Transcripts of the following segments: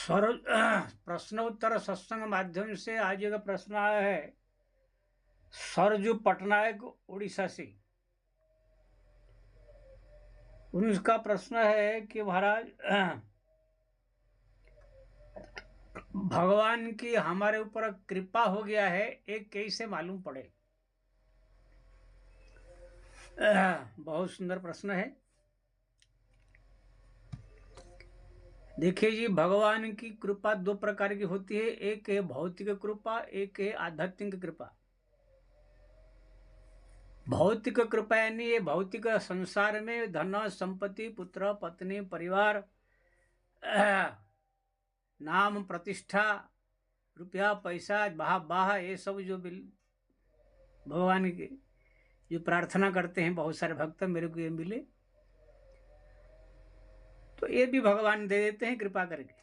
स्वर प्रश्न उत्तर सत्संग माध्यम से आज का प्रश्न आया है सरजू पटनायक उड़ीसा से। उनका प्रश्न है कि महाराज भगवान की हमारे ऊपर कृपा हो गया है, एक कैसे मालूम पड़े। बहुत सुंदर प्रश्न है। देखिए जी, भगवान की कृपा दो प्रकार की होती है, एक है भौतिक कृपा, एक है आध्यात्मिक कृपा। भौतिक कृपा यानी ये भौतिक संसार में धन संपत्ति पुत्र पत्नी परिवार नाम प्रतिष्ठा रुपया पैसा बाह ये सब जो भगवान के जो प्रार्थना करते हैं बहुत सारे भक्त मेरे को ये मिले, तो ये भी भगवान दे देते हैं कृपा करके।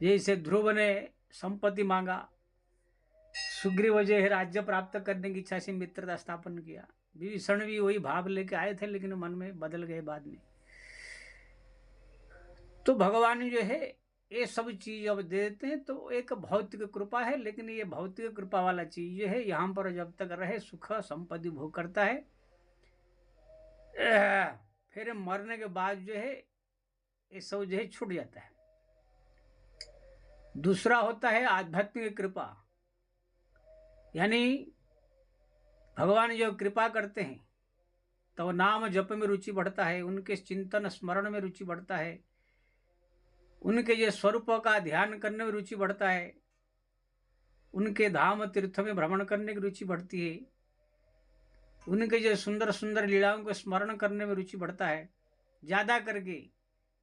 जैसे ध्रुव ने संपत्ति मांगा, सुग्रीव जो है राज्य प्राप्त करने की इच्छा से मित्रता स्थापन किया, विभीषण भी वही भाव लेके आए थे लेकिन मन में बदल गए बाद में। तो भगवान जो है ये सब चीज अब दे देते हैं, तो एक भौतिक कृपा है। लेकिन ये भौतिक कृपा वाला चीज जो है यहाँ पर जब तक रहे सुख संपत्ति भोग करता है, फिर मरने के बाद जो है ये सब जो है छूट जाता है। दूसरा होता है आध्यात्मिक कृपा, यानी भगवान जो कृपा करते हैं तो नाम जप में रुचि बढ़ता है, उनके चिंतन स्मरण में रुचि बढ़ता है, उनके जो स्वरूप का ध्यान करने में रुचि बढ़ता है, उनके धाम तीर्थ में भ्रमण करने की रुचि बढ़ती है, उनके जो सुंदर सुंदर लीलाओं को स्मरण करने में रुचि बढ़ता है। ज़्यादा करके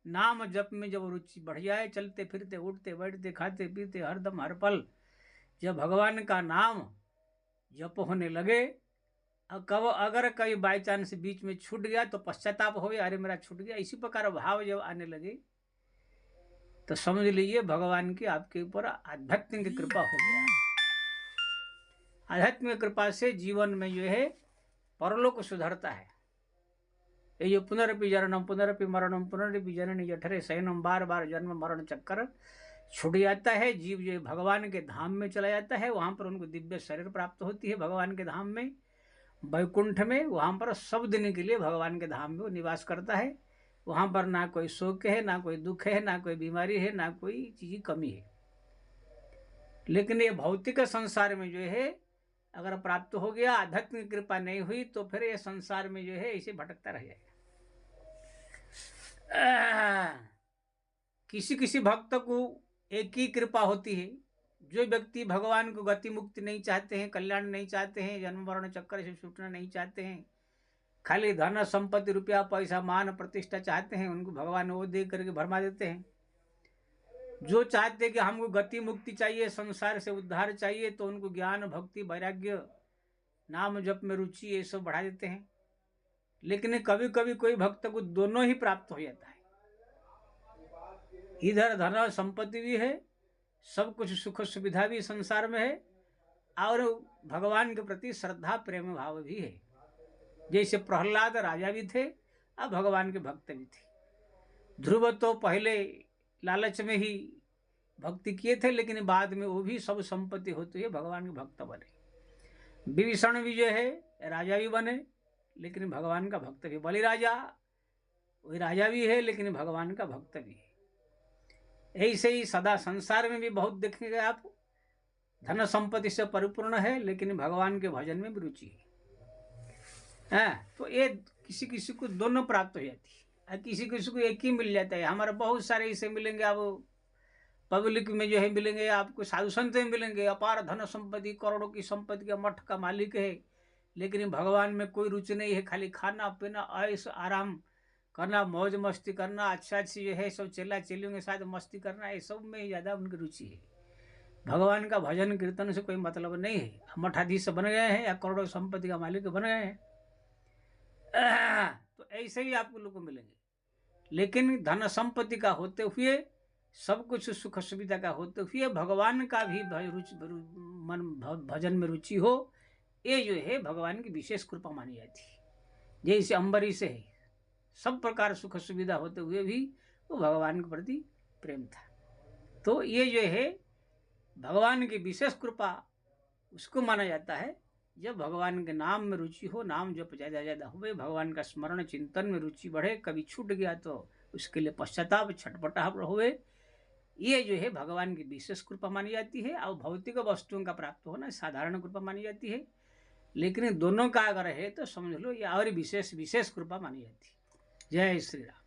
नाम जप में जब रुचि बढ़ जाए, चलते फिरते उठते बैठते खाते पीते हरदम हर पल जब भगवान का नाम जप होने लगे, कब अगर कभी बाई चांस बीच में छूट गया तो पश्चाताप हो, अरे मेरा छूट गया, इसी प्रकार भाव जब आने लगे तो समझ लीजिए भगवान की आपके ऊपर आध्यात्मिक कृपा हो गया। आध्यात्मिक कृपा से जीवन में जो है परलोक सुधरता है। ये जो पुनरपि जननम पुनरपि मरणम पुनरपि जननी जठरे शयनम, बार बार जन्म मरण चक्कर छूट जाता है। जीव जो भगवान के धाम में चला जाता है, वहां पर उनको दिव्य शरीर प्राप्त होती है। भगवान के धाम में वैकुंठ में वहां पर सब दिन के लिए भगवान के धाम में वो निवास करता है। वहां पर ना कोई शोक है, ना कोई दुख है, ना कोई बीमारी है, ना कोई चीज की कमी है। लेकिन ये भौतिक संसार में जो है अगर प्राप्त हो गया, आध्यात्मिक कृपा नहीं हुई तो फिर ये संसार में जो है ऐसे भटकता रह जाएगा। किसी किसी भक्त को एक ही कृपा होती है। जो व्यक्ति भगवान को गति मुक्ति नहीं चाहते हैं, कल्याण नहीं चाहते हैं, जन्म मरण चक्कर से छूटना नहीं चाहते हैं, खाली धन संपत्ति रुपया पैसा मान प्रतिष्ठा चाहते हैं, उनको भगवान वो दे करके भरमा देते हैं। जो चाहते हैं कि हमको गति मुक्ति चाहिए, संसार से उद्धार चाहिए, तो उनको ज्ञान भक्ति वैराग्य नाम जप में रुचि ये सब बढ़ा देते हैं। लेकिन कभी कभी कोई भक्त को दोनों ही प्राप्त हो जाता है, इधर धन संपत्ति भी है, सब कुछ सुख सुविधा भी संसार में है, और भगवान के प्रति श्रद्धा प्रेम भाव भी है। जैसे प्रहलाद राजा भी थे, अब भगवान के भक्त भी थे। ध्रुव तो पहले लालच में ही भक्ति किए थे, लेकिन बाद में वो भी सब संपत्ति होते हुए भगवान के भक्त बने। विभीषण भी जो है राजा भी बने, लेकिन भगवान का भक्त भी। बलि राजा वही राजा भी है, लेकिन भगवान का भक्त भी है। ऐसे ही सदा संसार में भी बहुत देखेंगे आप, धन संपत्ति से परिपूर्ण है, लेकिन भगवान के भजन में भी रुचि है। तो ये किसी किसी को दोनों प्राप्त हो जाती है, किसी किसी को एक ही मिल जाता है। हमारे बहुत सारे ऐसे मिलेंगे, आप पब्लिक में जो है मिलेंगे, आपको साधु संत में मिलेंगे, अपार धन संपत्ति करोड़ों की संपत्ति का मठ का मालिक है, लेकिन भगवान में कोई रुचि नहीं है। खाली खाना पीना ऐश आराम करना, मौज मस्ती करना, अच्छा अच्छी जो है सब चेला चेलियों के साथ मस्ती करना, ये सब में ही ज़्यादा उनकी रुचि है। भगवान का भजन कीर्तन से कोई मतलब नहीं है। मठाधीश बन गए हैं या करोड़ों संपत्ति का मालिक बन गए हैं, तो ऐसे ही आपको लोग मिलेंगे। लेकिन धन संपत्ति का होते हुए, सब कुछ सुख सुविधा का होते हुए, भगवान का भी भजन में रुचि हो, ये जो है भगवान की विशेष कृपा मानी जाती है। जैसे अम्बरीश है, सब प्रकार सुख सुविधा होते हुए भी वो भगवान के प्रति प्रेम था। तो ये जो है भगवान की विशेष कृपा उसको माना जाता है जब भगवान के नाम में रुचि हो, नाम जब ज़्यादा ज़्यादा हुए, भगवान का स्मरण चिंतन में रुचि बढ़े, कभी छूट गया तो उसके लिए पश्चाताप छटपटाहट हुए, ये जो है भगवान की विशेष कृपा मानी जाती है। और भौतिक वस्तुओं का प्राप्त होना साधारण कृपा मानी जाती है। लेकिन दोनों का अगर है तो समझ लो ये और विशेष विशेष कृपा मानी जाती है। जय श्री राम।